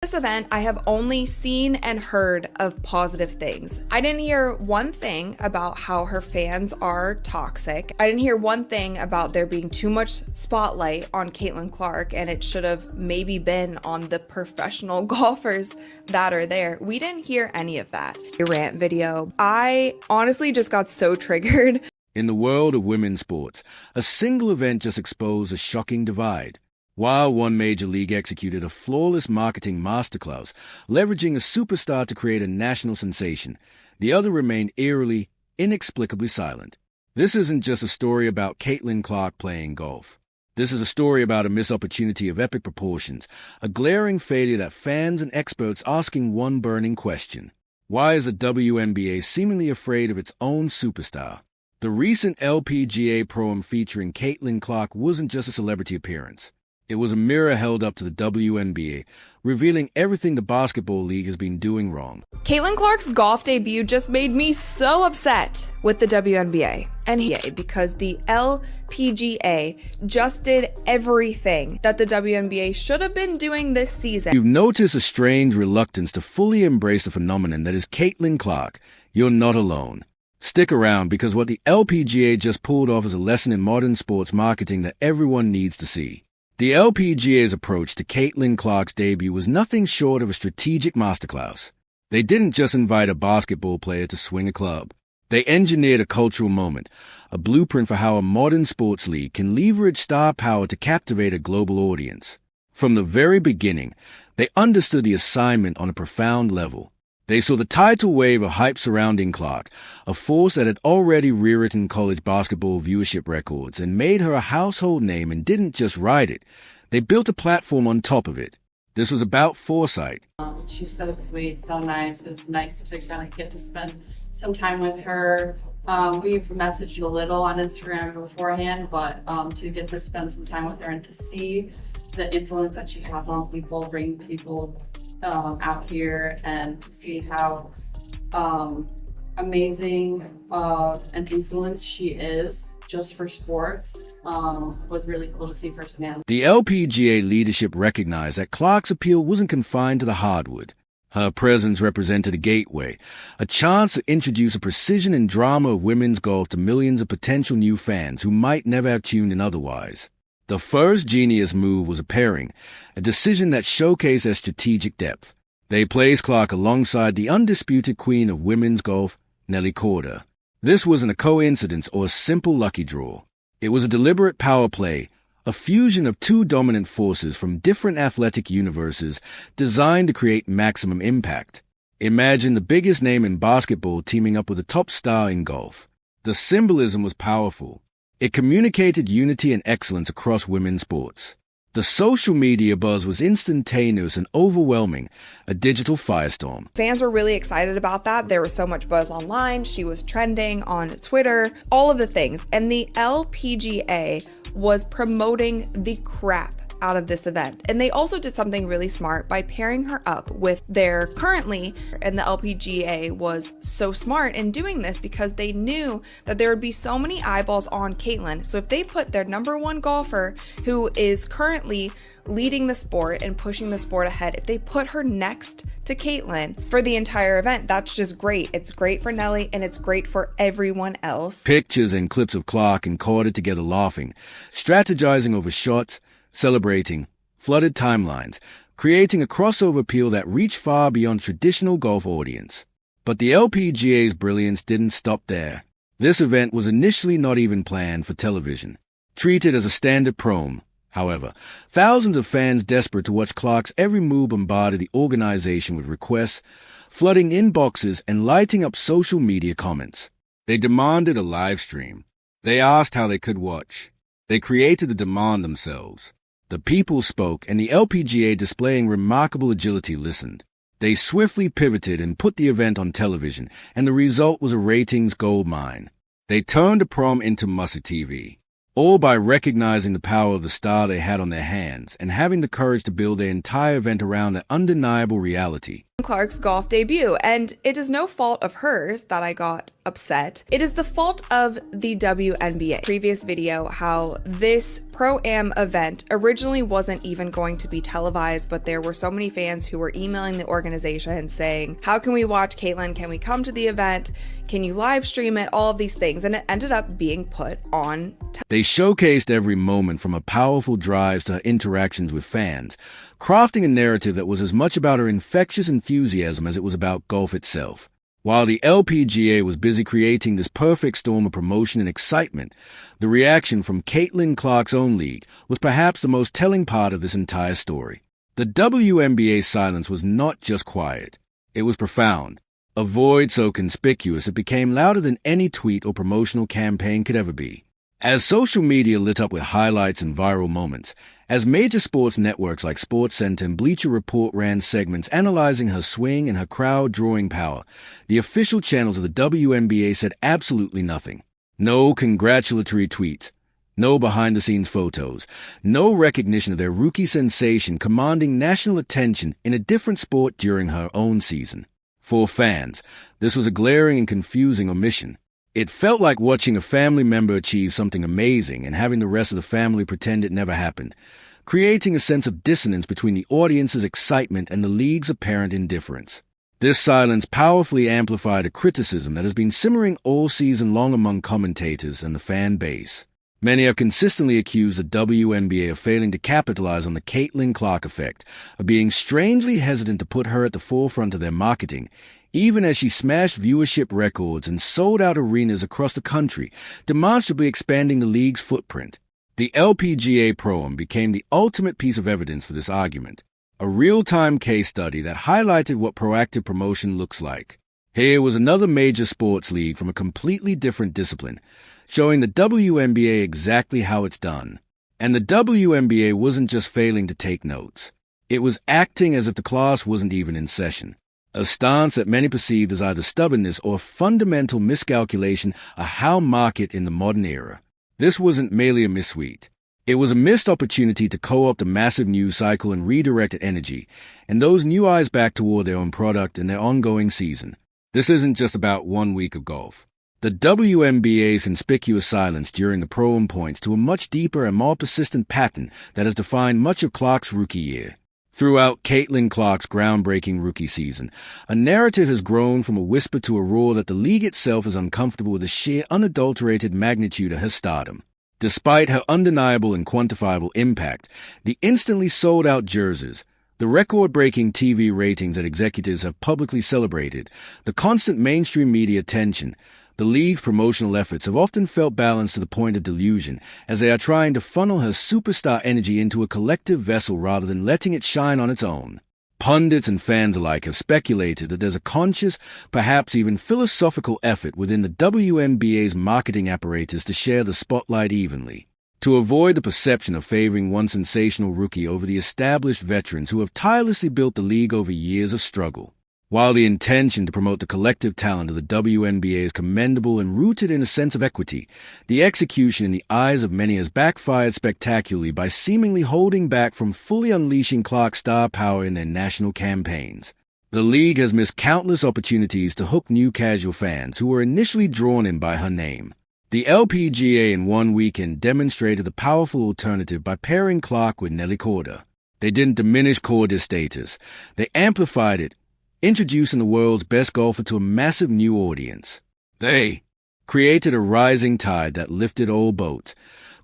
This event, I have only seen and heard of positive things. I didn't hear one thing about how her fans are toxic. I didn't hear one thing about there being too much spotlight on Caitlin Clark and it should have maybe been on the professional golfers that are there. We didn't hear any of that. A rant video. I honestly just got so triggered. In the world of women's sports, a single event just exposed a shocking divide. While one major league executed a flawless marketing masterclass, leveraging a superstar to create a national sensation, the other remained eerily, inexplicably silent. This isn't just a story about Caitlin Clark playing golf. This is a story about a missed opportunity of epic proportions, a glaring failure that fans and experts asking one burning question. Why is the WNBA seemingly afraid of its own superstar? The recent LPGA Pro-Am featuring Caitlin Clark wasn't just a celebrity appearance. It was a mirror held up to the WNBA, revealing everything the basketball league has been doing wrong. Caitlin Clark's golf debut just made me so upset with the WNBA and because the LPGA just did everything that the WNBA should have been doing this season. You've noticed a strange reluctance to fully embrace the phenomenon that is Caitlin Clark. You're not alone. Stick around because what the LPGA just pulled off is a lesson in modern sports marketing that everyone needs to see. The LPGA's approach to Caitlin Clark's debut was nothing short of a strategic masterclass. They didn't just invite a basketball player to swing a club. They engineered a cultural moment, a blueprint for how a modern sports league can leverage star power to captivate a global audience. From the very beginning, they understood the assignment on a profound level. They saw the tidal wave of hype surrounding Clark, a force that had already rewritten college basketball viewership records and made her a household name, and didn't just ride it. They built a platform on top of it. This was about foresight. She's so sweet, so nice. It's nice to kind of get to spend some time with her. We've messaged a little on Instagram beforehand, but to get to spend some time with her and to see the influence that she has on people, bring people out here, and see how amazing an influence she is just for sports was really cool to see firsthand. The LPGA leadership recognized that Clark's appeal wasn't confined to the hardwood. Her presence represented a gateway, a chance to introduce a precision and drama of women's golf to millions of potential new fans who might never have tuned in otherwise. The first genius move was a pairing, a decision that showcased their strategic depth. They placed Clark alongside the undisputed queen of women's golf, Nelly Korda. This wasn't a coincidence or a simple lucky draw. It was a deliberate power play, a fusion of two dominant forces from different athletic universes designed to create maximum impact. Imagine the biggest name in basketball teaming up with a top star in golf. The symbolism was powerful. It communicated unity and excellence across women's sports. The social media buzz was instantaneous and overwhelming, a digital firestorm. Fans were really excited about that. There was so much buzz online. She was trending on Twitter, all of the things. And the LPGA was promoting the crap out of this event. And they also did something really smart by pairing her up with their currently, and the LPGA was so smart in doing this because they knew that there would be so many eyeballs on Caitlin. So if they put their number one golfer who is currently leading the sport and pushing the sport ahead, if they put her next to Caitlin for the entire event, that's just great. It's great for Nelly and it's great for everyone else. Pictures and clips of Clark and Korda together laughing, strategizing over shots, celebrating, flooded timelines, creating a crossover appeal that reached far beyond traditional golf audience. But the LPGA's brilliance didn't stop there. This event was initially not even planned for television. Treated as a standard prom, however, thousands of fans desperate to watch Clark's every move bombarded the organization with requests, flooding inboxes and lighting up social media comments. They demanded a live stream. They asked how they could watch. They created the demand themselves. The people spoke, and the LPGA, displaying remarkable agility, listened. They swiftly pivoted and put the event on television, and the result was a ratings goldmine. They turned the prom into must-see TV, all by recognizing the power of the star they had on their hands and having the courage to build their entire event around that undeniable reality. Clark's golf debut, and it is no fault of hers that I got upset. It is the fault of the WNBA. Previous video, how this Pro-Am event originally wasn't even going to be televised, but there were so many fans who were emailing the organization saying, how can we watch Caitlyn? Can we come to the event? Can you live stream it? All of these things. And it ended up being put on. They showcased every moment, from her powerful drives to her interactions with fans, crafting a narrative that was as much about her infectious enthusiasm as it was about golf itself. While the LPGA was busy creating this perfect storm of promotion and excitement, the reaction from Caitlin Clark's own league was perhaps the most telling part of this entire story. The WNBA's silence was not just quiet. It was profound, a void so conspicuous it became louder than any tweet or promotional campaign could ever be. As social media lit up with highlights and viral moments, as major sports networks like SportsCenter and Bleacher Report ran segments analyzing her swing and her crowd-drawing power, the official channels of the WNBA said absolutely nothing. No congratulatory tweets, no behind-the-scenes photos, no recognition of their rookie sensation commanding national attention in a different sport during her own season. For fans, this was a glaring and confusing omission. It felt like watching a family member achieve something amazing and having the rest of the family pretend it never happened, creating a sense of dissonance between the audience's excitement and the league's apparent indifference. This silence powerfully amplified a criticism that has been simmering all season long among commentators and the fan base. Many have consistently accused the WNBA of failing to capitalize on the Caitlin Clark effect, of being strangely hesitant to put her at the forefront of their marketing, even as she smashed viewership records and sold out arenas across the country, demonstrably expanding the league's footprint. The LPGA Pro-Am became the ultimate piece of evidence for this argument, a real-time case study that highlighted what proactive promotion looks like. Here was another major sports league from a completely different discipline, showing the WNBA exactly how it's done. And the WNBA wasn't just failing to take notes. It was acting as if the class wasn't even in session. A stance that many perceived as either stubbornness or fundamental miscalculation of how market in the modern era. This wasn't merely a misread. It was a missed opportunity to co-opt a massive news cycle and redirect energy, and those new eyes back toward their own product and their ongoing season. This isn't just about 1 week of golf. The WNBA's conspicuous silence during the Pro-Am points to a much deeper and more persistent pattern that has defined much of Clark's rookie year. Throughout Caitlin Clark's groundbreaking rookie season, a narrative has grown from a whisper to a roar that the league itself is uncomfortable with the sheer unadulterated magnitude of her stardom. Despite her undeniable and quantifiable impact, the instantly sold-out jerseys, the record-breaking TV ratings that executives have publicly celebrated, the constant mainstream media attention, the league's promotional efforts have often felt balanced to the point of delusion, as they are trying to funnel her superstar energy into a collective vessel rather than letting it shine on its own. Pundits and fans alike have speculated that there's a conscious, perhaps even philosophical effort within the WNBA's marketing apparatus to share the spotlight evenly, to avoid the perception of favoring one sensational rookie over the established veterans who have tirelessly built the league over years of struggle. While the intention to promote the collective talent of the WNBA is commendable and rooted in a sense of equity, the execution in the eyes of many has backfired spectacularly by seemingly holding back from fully unleashing Clark's star power in their national campaigns. The league has missed countless opportunities to hook new casual fans who were initially drawn in by her name. The LPGA in one weekend demonstrated the powerful alternative by pairing Clark with Nelly Korda. They didn't diminish Korda's status. They amplified it, introducing the world's best golfer to a massive new audience. They created a rising tide that lifted all boats,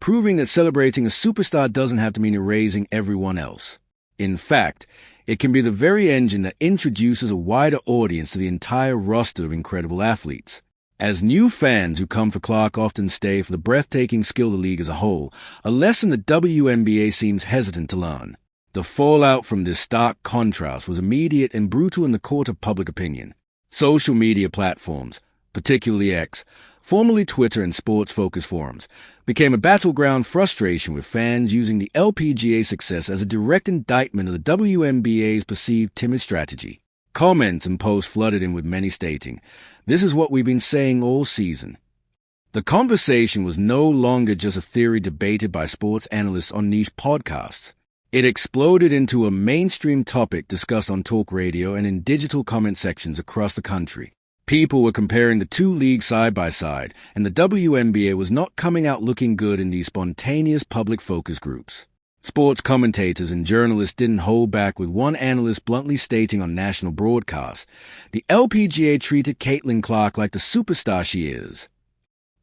proving that celebrating a superstar doesn't have to mean erasing everyone else. In fact, it can be the very engine that introduces a wider audience to the entire roster of incredible athletes. As new fans who come for Clark often stay for the breathtaking skill of the league as a whole, a lesson the WNBA seems hesitant to learn. The fallout from this stark contrast was immediate and brutal in the court of public opinion. Social media platforms, particularly X, formerly Twitter and sports-focused forums, became a battleground frustration with fans using the LPGA success as a direct indictment of the WNBA's perceived timid strategy. Comments and posts flooded in with many stating, "This is what we've been saying all season." The conversation was no longer just a theory debated by sports analysts on niche podcasts. It exploded into a mainstream topic discussed on talk radio and in digital comment sections across the country. People were comparing the two leagues side by side, and the WNBA was not coming out looking good in these spontaneous public focus groups. Sports commentators and journalists didn't hold back, with one analyst bluntly stating on national broadcast, "The LPGA treated Caitlin Clark like the superstar she is."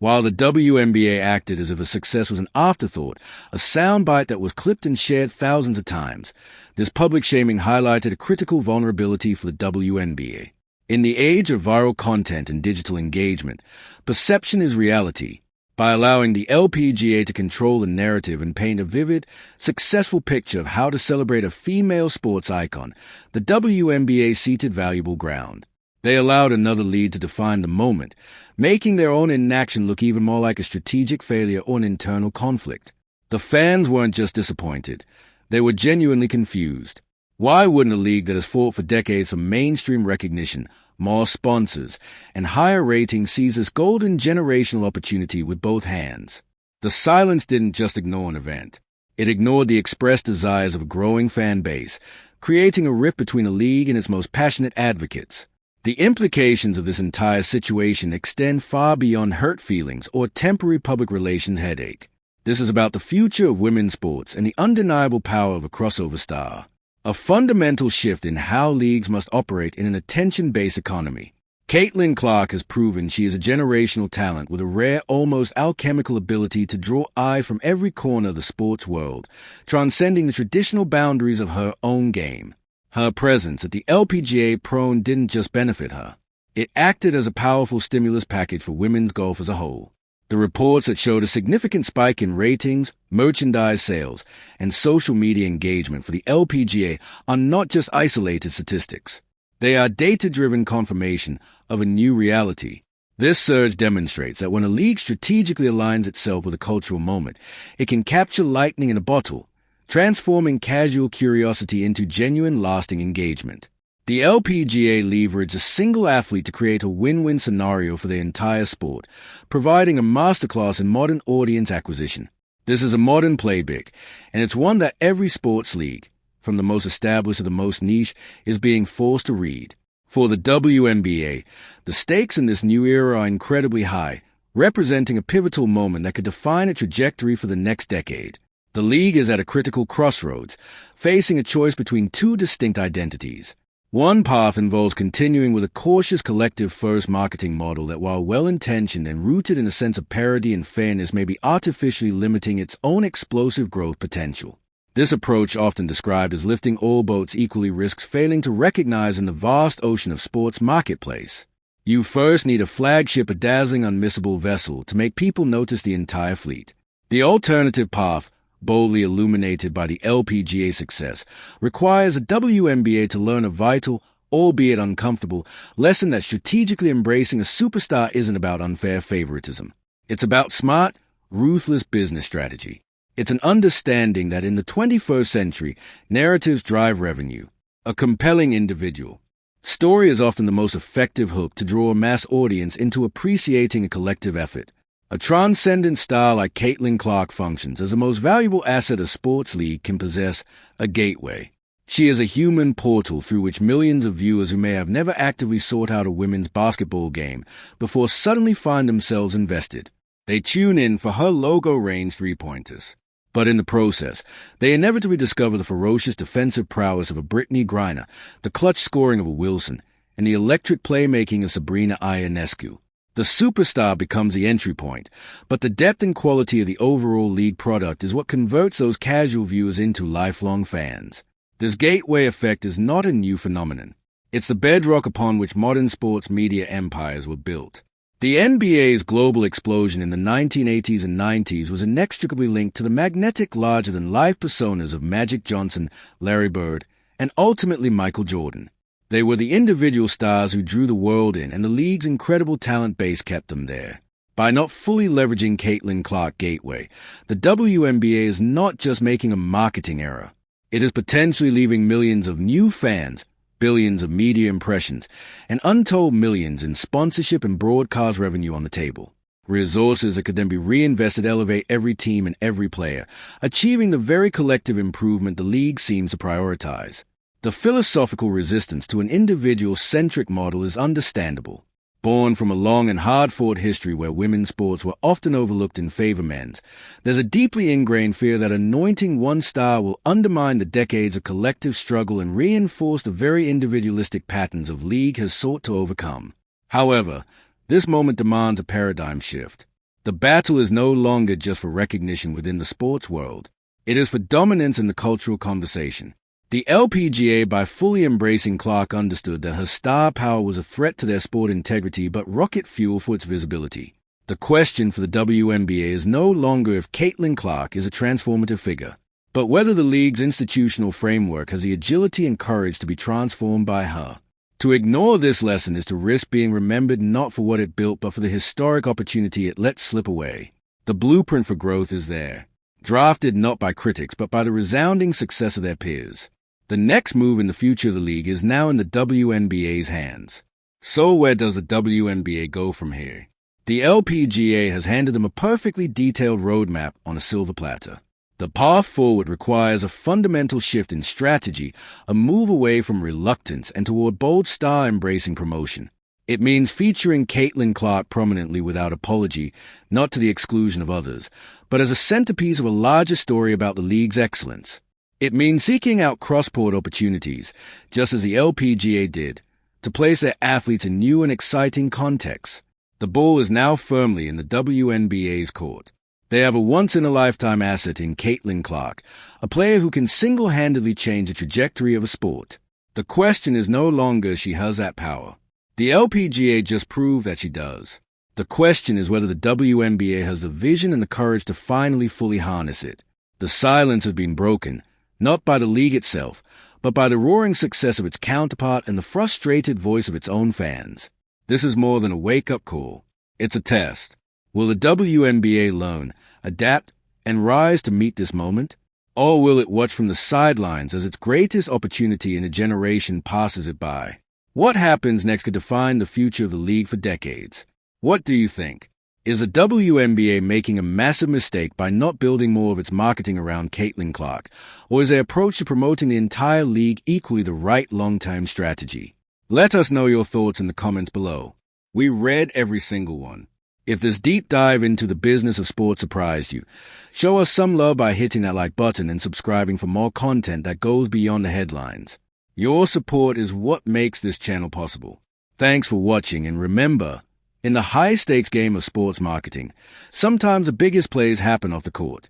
While the WNBA acted as if a success was an afterthought, a soundbite that was clipped and shared thousands of times, this public shaming highlighted a critical vulnerability for the WNBA. In the age of viral content and digital engagement, perception is reality. By allowing the LPGA to control the narrative and paint a vivid, successful picture of how to celebrate a female sports icon, the WNBA ceded valuable ground. They allowed another lead to define the moment, making their own inaction look even more like a strategic failure or an internal conflict. The fans weren't just disappointed, they were genuinely confused. Why wouldn't a league that has fought for decades for mainstream recognition, more sponsors, and higher ratings seize this golden generational opportunity with both hands? The silence didn't just ignore an event. It ignored the expressed desires of a growing fan base, creating a rift between a league and its most passionate advocates. The implications of this entire situation extend far beyond hurt feelings or temporary public relations headache. This is about the future of women's sports and the undeniable power of a crossover star. A fundamental shift in how leagues must operate in an attention-based economy. Caitlin Clark has proven she is a generational talent with a rare, almost alchemical ability to draw eye from every corner of the sports world, transcending the traditional boundaries of her own game. Her presence at the LPGA Pro didn't just benefit her. It acted as a powerful stimulus package for women's golf as a whole. The reports that showed a significant spike in ratings, merchandise sales, and social media engagement for the LPGA are not just isolated statistics. They are data-driven confirmation of a new reality. This surge demonstrates that when a league strategically aligns itself with a cultural moment, it can capture lightning in a bottle, transforming casual curiosity into genuine, lasting engagement. The LPGA leveraged a single athlete to create a win-win scenario for the entire sport, providing a masterclass in modern audience acquisition. This is a modern playbook, and it's one that every sports league, from the most established to the most niche, is being forced to read. For the WNBA, the stakes in this new era are incredibly high, representing a pivotal moment that could define a trajectory for the next decade. The league is at a critical crossroads, facing a choice between two distinct identities. One path involves continuing with a cautious collective-first marketing model that, while well-intentioned and rooted in a sense of parity and fairness, may be artificially limiting its own explosive growth potential. This approach, often described as lifting all boats equally, risks failing to recognize in the vast ocean of sports marketplace. You first need a flagship, a dazzling, unmissable vessel to make people notice the entire fleet. The alternative path, boldly illuminated by the LPGA success, requires a WNBA to learn a vital, albeit uncomfortable, lesson that strategically embracing a superstar isn't about unfair favoritism. It's about smart, ruthless business strategy. It's an understanding that in the 21st century, narratives drive revenue. A compelling individual story is often the most effective hook to draw a mass audience into appreciating a collective effort. A transcendent star like Caitlin Clark functions as the most valuable asset a sports league can possess, a gateway. She is a human portal through which millions of viewers who may have never actively sought out a women's basketball game before suddenly find themselves invested. They tune in for her logo-range three-pointers. But in the process, they inevitably discover the ferocious defensive prowess of a Brittany Griner, the clutch scoring of a Wilson, and the electric playmaking of Sabrina Ionescu. The superstar becomes the entry point, but the depth and quality of the overall league product is what converts those casual viewers into lifelong fans. This gateway effect is not a new phenomenon. It's the bedrock upon which modern sports media empires were built. The NBA's global explosion in the 1980s and 90s was inextricably linked to the magnetic larger-than-life personas of Magic Johnson, Larry Bird, and ultimately Michael Jordan. They were the individual stars who drew the world in, and the league's incredible talent base kept them there. By not fully leveraging Caitlin Clark Gateway, the WNBA is not just making a marketing error. It is potentially leaving millions of new fans, billions of media impressions, and untold millions in sponsorship and broadcast revenue on the table. Resources that could then be reinvested elevate every team and every player, achieving the very collective improvement the league seems to prioritize. The philosophical resistance to an individual-centric model is understandable. Born from a long and hard-fought history where women's sports were often overlooked in favor of men's, there's a deeply ingrained fear that anointing one star will undermine the decades of collective struggle and reinforce the very individualistic patterns of league has sought to overcome. However, this moment demands a paradigm shift. The battle is no longer just for recognition within the sports world. It is for dominance in the cultural conversation. The LPGA, by fully embracing Clark, understood that her star power was a threat to their sport integrity but rocket fuel for its visibility. The question for the WNBA is no longer if Caitlin Clark is a transformative figure, but whether the league's institutional framework has the agility and courage to be transformed by her. To ignore this lesson is to risk being remembered not for what it built but for the historic opportunity it let slip away. The blueprint for growth is there, drafted not by critics but by the resounding success of their peers. The next move in the future of the league is now in the WNBA's hands. So where does the WNBA go from here? The LPGA has handed them a perfectly detailed roadmap on a silver platter. The path forward requires a fundamental shift in strategy, a move away from reluctance and toward bold star-embracing promotion. It means featuring Caitlin Clark prominently without apology, not to the exclusion of others, but as a centerpiece of a larger story about the league's excellence. It means seeking out cross-sport opportunities, just as the LPGA did, to place their athletes in new and exciting contexts. The ball is now firmly in the WNBA's court. They have a once-in-a-lifetime asset in Caitlin Clark, a player who can single-handedly change the trajectory of a sport. The question is no longer if she has that power. The LPGA just proved that she does. The question is whether the WNBA has the vision and the courage to finally fully harness it. The silence has been broken, not by the league itself, but by the roaring success of its counterpart and the frustrated voice of its own fans. This is more than a wake-up call. It's a test. Will the WNBA learn, adapt, and rise to meet this moment? Or will it watch from the sidelines as its greatest opportunity in a generation passes it by? What happens next could define the future of the league for decades. What do you think? Is the WNBA making a massive mistake by not building more of its marketing around Caitlin Clark? Or is their approach to promoting the entire league equally the right long-term strategy? Let us know your thoughts in the comments below. We read every single one. If this deep dive into the business of sports surprised you, show us some love by hitting that like button and subscribing for more content that goes beyond the headlines. Your support is what makes this channel possible. Thanks for watching, and remember, in the high-stakes game of sports marketing, sometimes the biggest plays happen off the court.